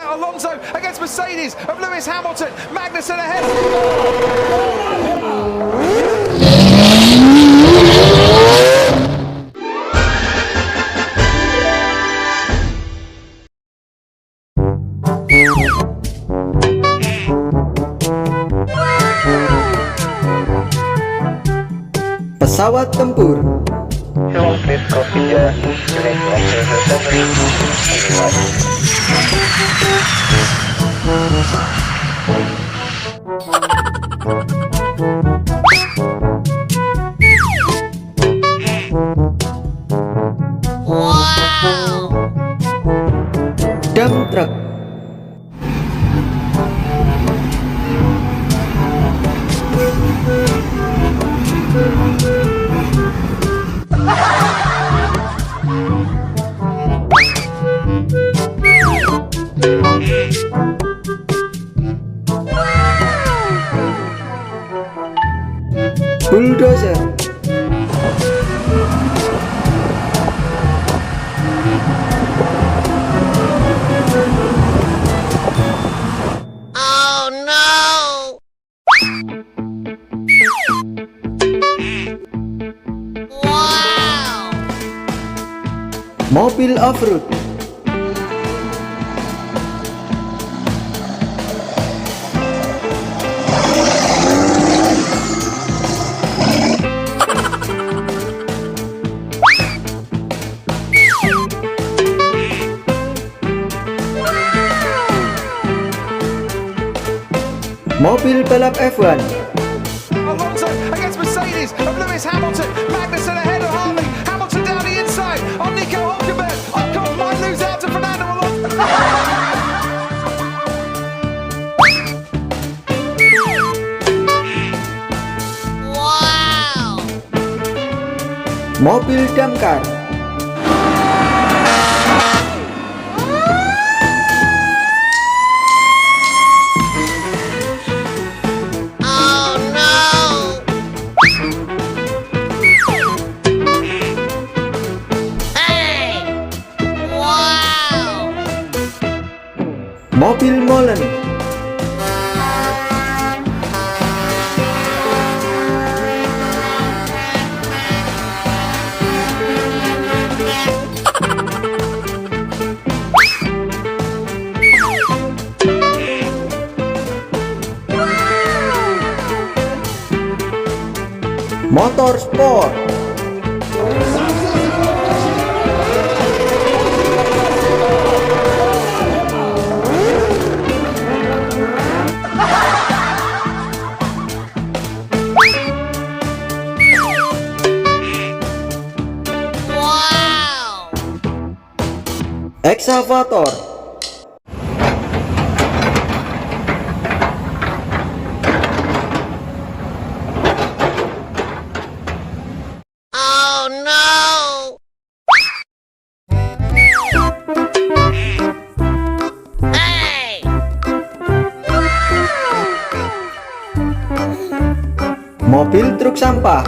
Alonso against Mercedes of Lewis Hamilton. Magnussen ahead. Pesawat tempur. Dump truck. Bulldozer. Oh no! Wow! Mobil off-road. Mobil balap F1. Alonso against Mercedes of Lewis Hamilton. Magnussen ahead of Hartley. Hamilton down the inside on Nico Hulkenberg. Ocon might lose out to Fernando Alonso. Wow! Mobil damkar. Oh no! Hey! Wow! Mobil Molen. Motor sport. Wow! Ekskavator. Oh no! Hey! Mobil truk sampah.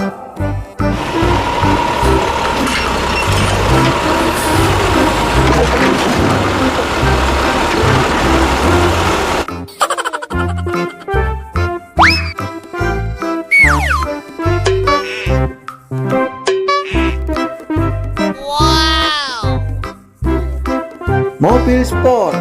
Wow! Mobil sport.